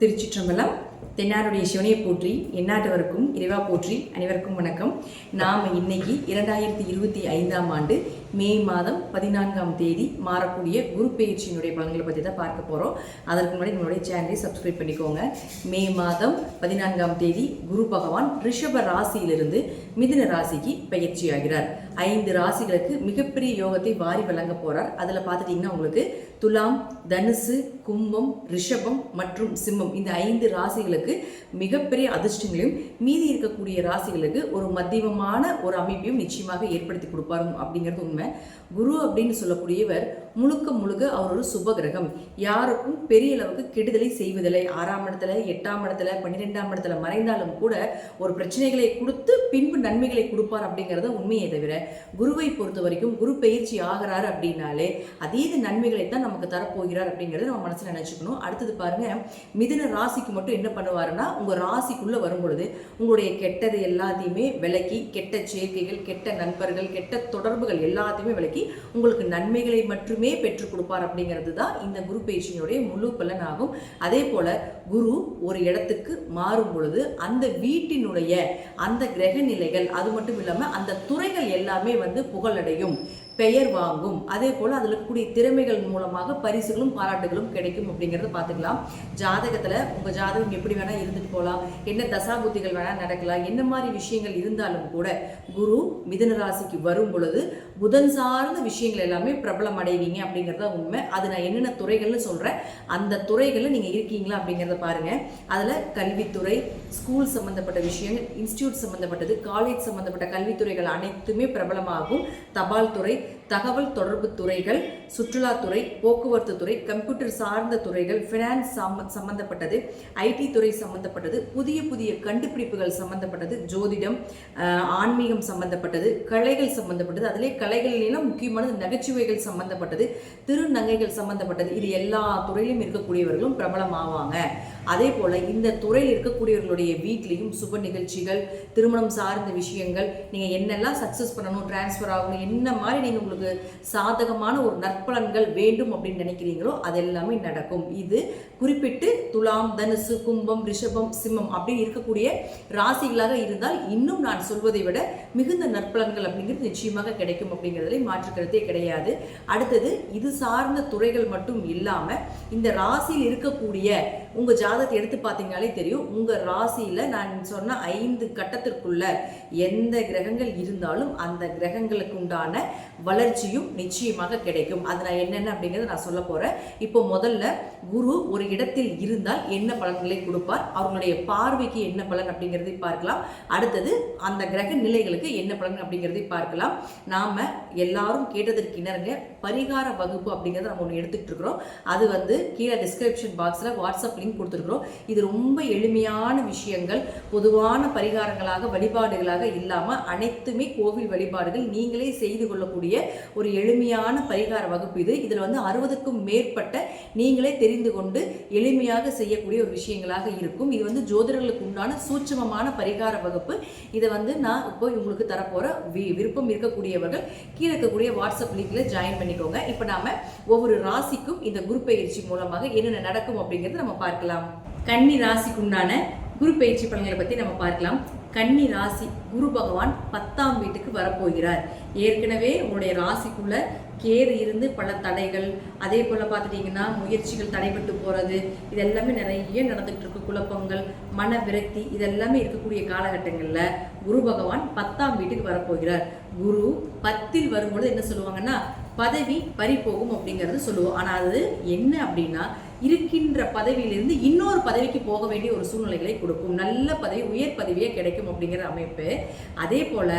திருச்சிற்றம்பலம். தென்னாருடைய சிவனையை போற்றி எந்நாட்டவருக்கும் இறைவா போற்றி. அனைவருக்கும் வணக்கம். நாம் இன்னைக்கு 2025ஆம் ஆண்டு மே மாதம் 14ஆம் தேதி மாறக்கூடிய குரு பெயர்ச்சியினுடைய பலன்களை பற்றி தான் பார்க்க போகிறோம். அதற்கு முன்னாடி நம்மளுடைய சேனலை சப்ஸ்கிரைப் பண்ணிக்கோங்க. மே மாதம் 14ஆம் தேதி குரு பகவான் ரிஷப ராசியிலிருந்து மிதுன ராசிக்கு பயிற்சி ஆகிறார். 5 ராசிகளுக்கு மிகப்பெரிய யோகத்தை வாரி வழங்க போகிறார். அதில் பார்த்துட்டிங்கன்னா உங்களுக்கு துலாம், தனுசு, கும்பம், ரிஷபம் மற்றும் சிம்மம் இந்த 5 ராசிகளுக்கு மிகப்பெரிய அதிர்ஷ்டங்களையும் மீதி இருக்கக்கூடிய ராசிகளுக்கு ஒரு மத்தியமமான ஒரு அமைப்பையும் நிச்சயமாக ஏற்படுத்தி கொடுப்பாரு அப்படிங்கிறது உண்மை. குரு அப்படின்னு சொல்லக்கூடியவர் முழுக்க முழுக்க அவர் ஒரு சுப கிரகம். யாருக்கும் பெரிய அளவுக்கு கெடுதலை செய்வதில்லை. 6ஆம் இடத்துல, 8ஆம் இடத்துல, 12ஆம் இடத்துல மறைந்தாலும் கூட ஒரு பிரச்சனைகளை கொடுத்து பின்பு நன்மைகளை கொடுப்பார் அப்படிங்கிறத உண்மையை தவிர, குருவை பொறுத்த வரைக்கும் குரு பயிற்சி ஆகிறாரு அப்படின்னாலே அதீத நன்மைகளை தான் நமக்கு தரப்போகிறார் அப்படிங்கிறத நம்ம மனசுல நினைச்சுக்கணும். அடுத்தது பாருங்க, மிதுன ராசிக்கு மட்டும் என்ன பண்ணுவாருன்னா, உங்க ராசிக்குள்ள வரும் பொழுது உங்களுடைய கெட்டது எல்லாத்தையுமே விலக்கி, கெட்ட சேர்க்கைகள், கெட்ட நண்பர்கள், கெட்ட தொடர்புகள் எல்லாத்தையுமே விலக்கி உங்களுக்கு நன்மைகளை மட்டுமே பெற்றுக் கொடுப்பார் அப்படிங்கிறது தான் இந்த குரு பயிற்சியினுடைய முழு பலன் ஆகும். அதே போல குரு ஒரு இடத்துக்கு மாறும் பொழுது அந்த வீட்டினுடைய அந்த கிரக நிலைகள், அது மட்டும் இல்லாம அந்த துறைகள் எல்லாமே புகழடையும், பெயர் வாங்கும். அதே போல் அதில் இருக்கக்கூடிய திறமைகள் மூலமாக பரிசுகளும் பாராட்டுகளும் கிடைக்கும் அப்படிங்கிறத பார்த்துக்கலாம். ஜாதகத்தில் உங்கள் ஜாதகம் எப்படி வேணால் இருந்துட்டு போகலாம், என்ன தசாபுத்திகள் வேணால் நடக்கலாம், என்ன மாதிரி விஷயங்கள் இருந்தாலும் கூட குரு மிதுன ராசிக்கு வரும் பொழுது புதன் சார்ந்த விஷயங்கள் எல்லாமே பிரபலம் அடைவீங்க அப்படிங்கிறத உண்மை. அது நான் என்னென்ன துறைகள்னு சொல்கிறேன், அந்த துறைகளில் நீங்கள் இருக்கீங்களா அப்படிங்கிறத பாருங்கள். அதில் கல்வித்துறை, ஸ்கூல் சம்மந்தப்பட்ட விஷயங்கள், இன்ஸ்டியூட் சம்மந்தப்பட்டது, காலேஜ் சம்மந்தப்பட்ட கல்வித்துறைகள் அனைத்துமே பிரபலமாகும். தபால் துறை, தகவல் தொடர்பு துறைகள், சுற்றுலாத்துறை, போக்குவரத்து துறை, கம்ப்யூட்டர் சார்ந்த துறைகள், ஃபினான்ஸ் சம்பந்தப்பட்டது, ஐடி துறை சம்பந்தப்பட்டது, புதிய புதிய கண்டுபிடிப்புகள் சம்பந்தப்பட்டது, ஜோதிடம், ஆன்மீகம் சம்பந்தப்பட்டது, கலைகள் சம்பந்தப்பட்டது, அதிலே கலைகளிலும் முக்கியமானது நகைச்சுவைகள் சம்பந்தப்பட்டது, திருநங்கைகள் சம்பந்தப்பட்டது, இது எல்லா துறையிலும் இருக்கக்கூடியவர்களும் பிரபலம் ஆவாங்க. அதே போல இந்த துறையில் இருக்கக்கூடியவர்களுடைய வீட்லேயும் சுப நிகழ்ச்சிகள், திருமணம் சார்ந்த விஷயங்கள், நீங்கள் என்னெல்லாம் சக்ஸஸ் பண்ணணும், டிரான்ஸ்ஃபர் ஆகணும், என்ன மாதிரி நீங்கள் உங்களுக்கு சாதகமான ஒரு நற்பலன்கள் வேண்டும் அப்படின்னு நினைக்கிறீங்களோ அது எல்லாமே நடக்கும். இது குறிப்பிட்டு துலாம், தனுசு, கும்பம், ரிஷபம், சிம்மம் அப்படின்னு இருக்கக்கூடிய ராசிகளாக இருந்தால் இன்னும் நான் சொல்வதை விட மிகுந்த நற்பலன்கள் அப்படிங்கிறது நிச்சயமாக கிடைக்கும் அப்படிங்கிறதுல மாற்றுக்கிறதே கிடையாது. அடுத்தது, இது சார்ந்த துறைகள் மட்டும் இல்லாமல் இந்த ராசியில் இருக்கக்கூடிய உங்கள் ஜாதகத்தை எடுத்து பார்த்தீங்கனாலே தெரியும். உங்கள் ராசியில் நான் சொன்ன 5 கட்டத்திற்குள்ள எந்த கிரகங்கள் இருந்தாலும் அந்த கிரகங்களுக்கு உண்டான வளர்ச்சியும் நிச்சயமாக கிடைக்கும். அது நான் என்னென்ன அப்படிங்கிறத நான் சொல்ல போகிறேன். இப்போ முதல்ல குரு ஒரு இடத்தில் இருந்தால் என்ன பலன்களை கொடுப்பார், அவர்களுடைய பார்வைக்கு என்ன பலன் அப்படிங்கிறதை பார்க்கலாம். அடுத்தது அந்த கிரக நிலைகளுக்கு என்ன பலன் அப்படிங்கிறதை பார்க்கலாம். நாம் எல்லாரும் கேட்டதற்கு இணங்க பரிகார வகுப்பு அப்படிங்கிறத நம்ம ஒன்று எடுத்துகிட்டு இருக்கிறோம். அது கீழே டிஸ்கிரிப்ஷன் பாக்ஸில் வாட்ஸ்அப் லிங்க் கொடுத்துருக்குறோம். இது ரொம்ப எளிமையான விஷயங்கள், பொதுவான பரிகாரங்களாக, வழிபாடுகளாக இல்லாமல் அனைத்துமே கோவில் வழிபாடுகள், நீங்களே செய்து கொள்ளக்கூடிய ஒரு எளிமையான பரிகார வகுப்பு இது. இதில் 60க்கும் மேற்பட்ட நீங்களே தெரிந்து கொண்டு எளிமையாக செய்யக்கூடிய ஒரு விஷயங்களாக இருக்கும். இது ஜோதிடர்களுக்கு உண்டான சூட்சமமான பரிகார வகுப்பு. இதை நான் இப்போ உங்களுக்கு தரப்போற விருப்பம் இருக்கக்கூடியவர்கள் கீழே இருக்கக்கூடிய வாட்ஸ்அப் லிங்க்ல ஜாயின் பண்ணிக்கோங்க. இப்போ நாம ஒவ்வொரு ராசிக்கும் இந்த குரு பயிற்சி மூலமாக என்னென்ன நடக்கும் அப்படிங்கிறத நம்ம பார்க்கலாம். கன்னி ராசிக்கு உண்டான குரு பயிற்சி பலன்களை பற்றி நம்ம பார்க்கலாம். கன்னி ராசி, குரு பகவான் 10ஆம் வீட்டுக்கு வரப்போகிறார். ஏற்கனவே உங்களுடைய ராசிக்குள்ள கேது இருந்து பல தடைகள், அதே போல் பார்த்துட்டிங்கன்னா முயற்சிகள் தடைபட்டு போகிறது, இதெல்லாமே நிறைய நடந்துகிட்டு இருக்கு. குழப்பங்கள், மன விரக்தி, இதெல்லாமே இருக்கக்கூடிய காலகட்டங்களில் குரு பகவான் 10ஆம் வீட்டுக்கு வரப்போகிறார். குரு 10ல் வரும்பொழுது என்ன சொல்லுவாங்கன்னா, பதவி பறிபோகும் அப்படிங்கிறது சொல்லுவோம். ஆனால் அது என்ன அப்படின்னா, இருக்கின்ற பதவியிலிருந்து இன்னொரு பதவிக்கு போக வேண்டிய ஒரு சூழ்நிலைகளை கொடுக்கும். நல்ல பதவி, உயர் பதவியே கிடைக்கும் அப்படிங்கிற அமைப்பு. அதே போல்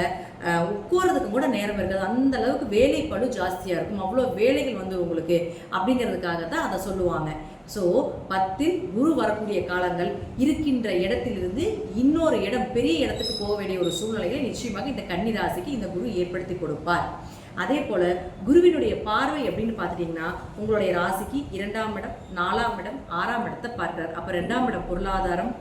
உட்காரதுக்கு கூட நேரம் இருக்காது, அந்த அளவுக்கு வேலை பளு ஜாஸ்தியாக இருக்கும். அவ்வளோ வேலைகள் உங்களுக்கு அப்படிங்கிறதுக்காக தான் அதை சொல்லுவாங்க. ஸோ 10ல் குரு வரக்கூடிய காலங்கள் இருக்கின்ற இடத்திலிருந்து இன்னொரு இடம், பெரிய இடத்துக்கு போக வேண்டிய ஒரு சூழ்நிலைகளை நிச்சயமாக இந்த கன்னி ராசிக்கு இந்த குரு ஏற்படுத்தி கொடுப்பார். அதே போல் குருவினுடைய பார்வை அப்படின்னு பார்த்துட்டிங்கன்னா, உங்களுடைய ராசிக்கு 2ஆம் இடம், 4ஆம் இடம், 6ஆம் இடத்தை பார்க்குறார். அப்போ 2ஆம் இடம் பொருளாதாரம்,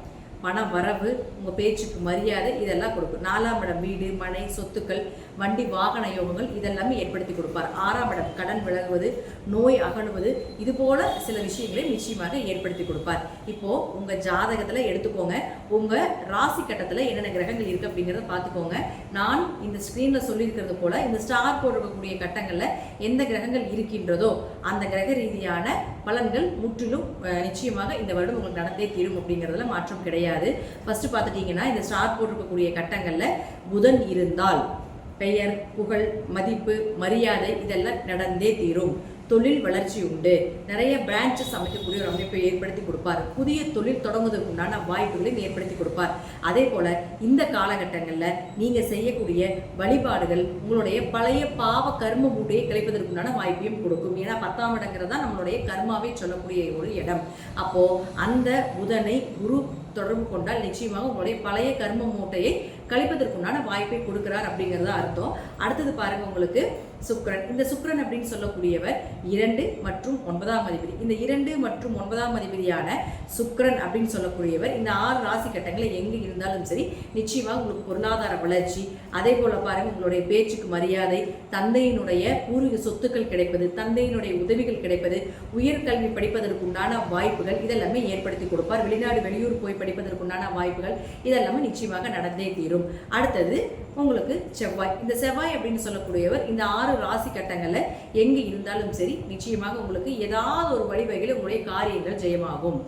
பண வரவு, உங்கள் பேச்சுக்கு மரியாதை, இதெல்லாம் கொடுக்கும். 4ஆம் இடம் வீடு, மனை, சொத்துக்கள், வண்டி வாகன யோகங்கள் இதெல்லாமே ஏற்படுத்தி கொடுப்பார். 6ஆம் இடம் கடன் விலகுவது, நோய் அகணுவது, இது போல சில விஷயங்களை நிச்சயமாக ஏற்படுத்தி கொடுப்பார். இப்போ உங்க ஜாதகத்துல எடுத்துக்கோங்க, உங்க ராசி கட்டத்துல என்னென்ன கிரகங்கள் இருக்கு அப்படிங்கறத பார்த்துக்கோங்க. நான் இந்த ஸ்கிரீன்ல சொல்லியிருக்கிறது போல இந்த ஸ்டார் போடக்கூடிய கட்டங்கள்ல எந்த கிரகங்கள் இருக்கின்றதோ அந்த கிரக ரீதியான பலன்கள் முற்றிலும் நிச்சயமாக இந்த வருடம் உங்களுக்கு நடந்தே தீரும் அப்படிங்கிறதுல மாற்றம் கிடையாது. ஃபர்ஸ்ட் பார்த்துட்டீங்கன்னா இந்த ஸ்டார் போட்டிருக்கக்கூடிய கட்டங்கள்ல புதன் இருந்தால் பெயர், புகழ், மதிப்பு, மரியாதை இதெல்லாம் நடந்தே தீரும். தொழில் வளர்ச்சி உண்டு. நிறைய பிரான்ச்சஸ் அமைக்கக்கூடிய ஒரு அமைப்பை ஏற்படுத்தி கொடுப்பார். புதிய தொழில் தொடங்குவதற்கு உண்டான வாய்ப்புகளையும் ஏற்படுத்தி கொடுப்பார். அதே போல இந்த காலகட்டங்களில் நீங்க செய்யக்கூடிய வழிபாடுகள் உங்களுடைய பழைய பாவ கர்ம மூட்டையை கழிப்பதற்குண்டான வாய்ப்பையும் கொடுக்கும். ஏன்னா 10ஆம் இடங்கிறது தான் நம்மளுடைய கர்மாவை சொல்லக்கூடிய ஒரு இடம். அப்போ அந்த புதனை குரு தொடர்பு கொண்டால் நிச்சயமாக உங்களுடைய பழைய கர்ம மூட்டையை கழிப்பதற்குண்டான வாய்ப்பை கொடுக்கிறார் அப்படிங்கிறத அர்த்தம். அடுத்தது பாருங்க, உங்களுக்கு சுக்கிரன். இந்த சுக்கிரன் அப்படின்னு சொல்லக்கூடியவர் 2 மற்றும் 9ஆம் அதிபதி. இந்த 2 மற்றும் 9ஆம் அதிபதியான சுக்கிரன் அப்படின்னு சொல்லக்கூடியவர் இந்த 6 ராசி கட்டங்களில் எங்கு இருந்தாலும் சரி நிச்சயமாக உங்களுக்கு பொருளாதார வளர்ச்சி, அதே போல பாருங்க உங்களுடைய பேச்சுக்கு மரியாதை, தந்தையினுடைய பூர்வீக சொத்துக்கள் கிடைப்பது, தந்தையினுடைய உதவிகள் கிடைப்பது, உயர்கல்வி படிப்பதற்குண்டான வாய்ப்புகள் இதெல்லாமே ஏற்படுத்தி கொடுப்பார். வெளிநாடு வெளியூர் போய் படிப்பதற்குண்டான வாய்ப்புகள் இதெல்லாமே நிச்சயமாக நடந்தே தீரும். அடுத்தது உங்களுக்கு செவ்வாய். இந்த செவ்வாய் அப்படின்னு சொல்லக்கூடியவர் இந்த 6 ராசி கட்டங்கள்ல எங்க இருந்தாலும் சரி நிச்சயமாக உங்களுக்கு ஏதாவது ஒரு வழிவகையில் உங்களுடைய காரியங்கள் ஜெயமாகும்,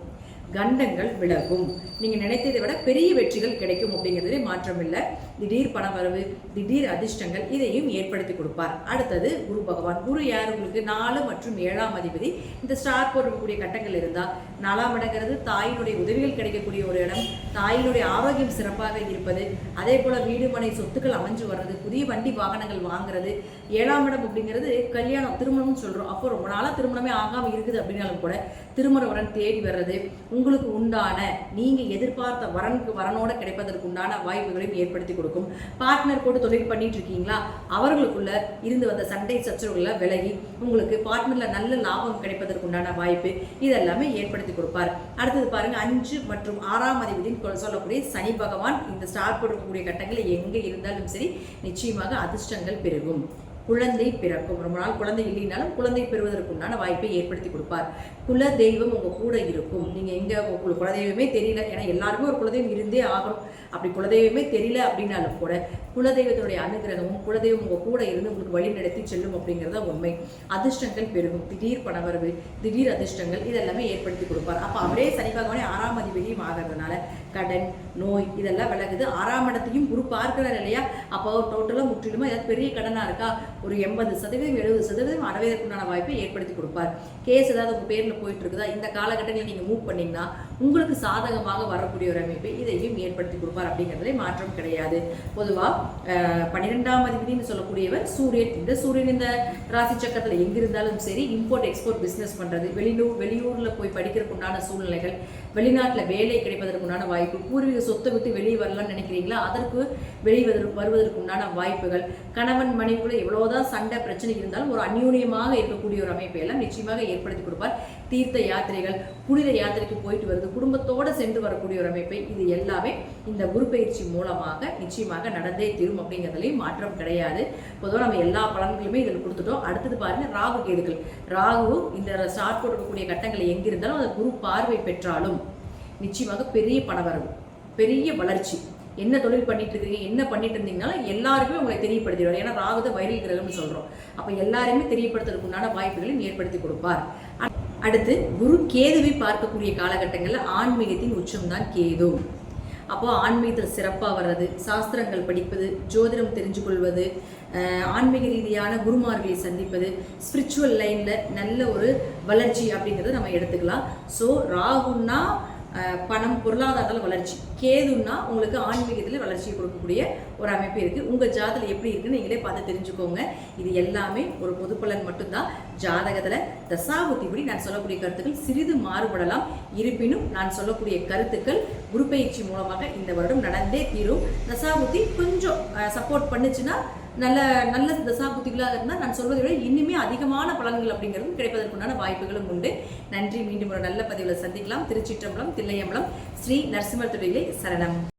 கண்டங்கள் விலகும், நீங்க நினைத்ததை விட பெரிய வெற்றிகள் கிடைக்கும் அப்படிங்கிறதுலே மாற்றம் இல்லை. திடீர் பணவரவு, திடீர் அதிர்ஷ்டங்கள் இதையும் ஏற்படுத்தி கொடுப்பார். அடுத்தது குரு பகவான். குரு யார்? உங்களுக்கு 4 மற்றும் 7ஆம் அதிபதி. இந்த ஸ்டார் போடக்கூடிய கட்டங்கள் இருந்தால் 4ஆம் இடங்கிறது தாயினுடைய உதவிகள் கிடைக்கக்கூடிய ஒரு இடம், தாயினுடைய ஆரோக்கியம் சிறப்பாக இருப்பது, அதே போல வீடு மனை சொத்துக்கள் அமைஞ்சு வர்றது, புதிய வண்டி வாகனங்கள் வாங்குறது. 7ஆம் இடம் அப்படிங்கிறது கல்யாணம், திருமணம்னு சொல்றோம். அப்போ ரொம்ப நாளா திருமணமே ஆகாம இருக்குது அப்படின்னாலும் கூட திருமண வரன் தேடி வர்றது, உங்களுக்கு உண்டான நீங்க எதிர்பார்த்த வரனோட கிடைப்பதற்கு உண்டான வாய்ப்புகளையும் ஏற்படுத்தி கொடுக்கும். பார்ட்னர் போட்டு தொழில் பண்ணிட்டு இருக்கீங்களா, அவர்களுக்குள்ள இருந்து வந்த சண்டை சச்சரவுகளை விலகி உங்களுக்கு பார்ட்னர்ல நல்ல லாபம் கிடைப்பதற்கு உண்டான வாய்ப்பு இதெல்லாமே ஏற்படுத்தி கொடுப்பார். அடுத்தது பாருங்க, 5 மற்றும் 6ஆம் அதிபதினு சொல்லக்கூடிய சனி பகவான் இந்த ஸ்டார் போடக்கூடிய கட்டங்களில் எங்க இருந்தாலும் சரி நிச்சயமாக அதிர்ஷ்டங்கள் பெருகும், குழந்தை பிறக்கும். ரொம்ப நாள் குழந்தை இல்லைனாலும் குழந்தை பெறுவதற்குண்டான வாய்ப்பை ஏற்படுத்தி கொடுப்பார். குல தெய்வம் உங்க கூட இருக்கும். நீங்க எங்க உங்களுக்கு குலதெய்வமே தெரியல, ஏன்னா எல்லாருமே ஒரு குலதெய்வம் இருந்தே ஆகணும். அப்படி குலதெய்வமே தெரியல அப்படின்னாலும் கூட குலதெய்வத்துடைய அனுகிரகமும் குலதெய்வம் உங்க கூட இருந்து உங்களுக்கு வழி நடத்தி செல்லும் அப்படிங்கிறத உண்மை. அதிர்ஷ்டங்கள் பெருகும், திடீர் பணவரவு, திடீர் அதிர்ஷ்டங்கள் இதெல்லாமே ஏற்படுத்தி கொடுப்பார். அப்ப அவரே சனி பகவானே 6ஆம் அதிபதியும் ஆகிறதுனால கடன், நோய் இதெல்லாம் விலகுது. 6ஆம் இடத்தையும் குரு பார்க்கிறார் இல்லையா, அப்போ டோட்டலா முற்றிலுமா ஏதாவது பெரிய கடனா இருக்கா, ஒரு 80% 70% அடைவதற்குண்டான வாய்ப்பை ஏற்படுத்தி கொடுப்பார். கேஸ் ஏதாவது உங்க பேர்ல போயிட்டு இருக்குதா, இந்த காலகட்டங்களில் நீங்க மூவ் பண்ணீங்கன்னா உங்களுக்கு சாதகமாக வரக்கூடிய ஒரு அமைப்பை இதையும் ஏற்படுத்தி கொடுப்பார் அப்படிங்கிறதுல மாற்றம் கிடையாது. பொதுவா 12ஆம் அதிபதினு சொல்லக்கூடியவர் சூரியன். இந்த சூரியன் இந்த ராசி சக்கரத்துல எங்கிருந்தாலும் சரி இம்போர்ட் எக்ஸ்போர்ட் பிசினஸ் பண்றது, வெளியூர்ல போய் படிக்கிறதுக்குண்டான சூழ்நிலைகள், வெளிநாட்டுல வேலை கிடைப்பதற்குண்டான வாய்ப்பு, பூர்வீக சொத்தை விட்டு வெளியே வரலாம்னு நினைக்கிறீங்களா அதற்கு வருவதற்கு உண்டான வாய்ப்புகள், கணவன் மனைவிக்குள்ள எவ்வளவுதான் சண்டை பிரச்சனை இருந்தாலும் ஒரு அந்யூன்யமாக இருக்கக்கூடிய ஒரு அமைப்பை எல்லாம் நிச்சயமாக ஏற்படுத்தி கொடுப்பார். தீர்த்த யாத்திரைகள், புனித யாத்திரைக்கு போயிட்டு வருது, குடும்பத்தோட சென்று வரக்கூடிய ஒரு அமைப்பை இது எல்லாமே இந்த குரு பயிற்சி மூலமாக நிச்சயமாக நடந்தே தீரும் அப்படிங்கிறதுலையும் மாற்றம் கிடையாது. பொதுவாக நம்ம எல்லா பலன்களுமே இதில் கொடுத்துட்டோம். அடுத்தது பாருங்க, ராகு கேதுகள். ராகு இந்த ஸ்டார்ட் போடக்கூடிய கட்டங்களை எங்கிருந்தாலும் அந்த குரு பார்வை பெற்றாலும் நிச்சயமாக பெரிய பணவரவு, பெரிய வளர்ச்சி, என்ன தொழில் பண்ணிட்டு இருக்கீங்க, என்ன பண்ணிட்டு இருந்தீங்கனாலும் எல்லாருமே உங்களை தெரியப்படுத்திடுவார். ஏன்னா ராகுத வைரல் கிரகம்னு சொல்றோம். அப்ப எல்லாருமே தெரியப்படுத்துறதுக்கு உண்டான வாய்ப்புகளையும் ஏற்படுத்தி கொடுப்பார். அடுத்து குரு கேதுவை பார்க்கக்கூடிய காலகட்டங்களில் ஆன்மீகத்தின் உச்சம்தான் கேது. அப்போ ஆன்மீகத்தில் சிறப்பாக வர்றது, சாஸ்திரங்கள் படிப்பது, ஜோதிடம் தெரிஞ்சு கொள்வது, ஆன்மீக ரீதியான குருமார்களை சந்திப்பது, ஸ்பிரிச்சுவல் லைனில் நல்ல ஒரு வளர்ச்சி அப்படிங்கிறத நம்ம எடுத்துக்கலாம். ஸோ ராகுன்னா பணம், பொருளாதாரத்தில் வளர்ச்சி, கேதுன்னா உங்களுக்கு ஆன்மீகத்தில் வளர்ச்சியை கொடுக்கக்கூடிய ஒரு அமைப்பு இருக்குது. உங்கள் ஜாதகத்தில் எப்படி இருக்குன்னு நீங்களே பார்த்து தெரிஞ்சுக்கோங்க. இது எல்லாமே ஒரு பொது பலன் மட்டும்தான். ஜாதகத்தில் தசாபுத்திபடி நான் சொல்லக்கூடிய கருத்துக்கள் சிறிது மாறுபடலாம். இருப்பினும் நான் சொல்லக்கூடிய கருத்துக்கள் குரு பயிற்சி மூலமாக இந்த வருடம் நடந்தே தீரும். தசாபுத்தி கொஞ்சம் சப்போர்ட் பண்ணுச்சுன்னா நல்ல தசாபுத்திகளாக இருந்தால் நான் சொல்வதை விட இன்னுமே அதிகமான பலன்கள் அப்படிங்கிறதும் கிடைப்பதற்குண்டான வாய்ப்புகளும் உண்டு. நன்றி. மீண்டும் ஒரு நல்ல பதிவில் சந்திக்கலாம். திருச்சிற்றம்பலம், தில்லையம்பலம், ஸ்ரீ நரசிம்மர் தொழிலை சரணம்.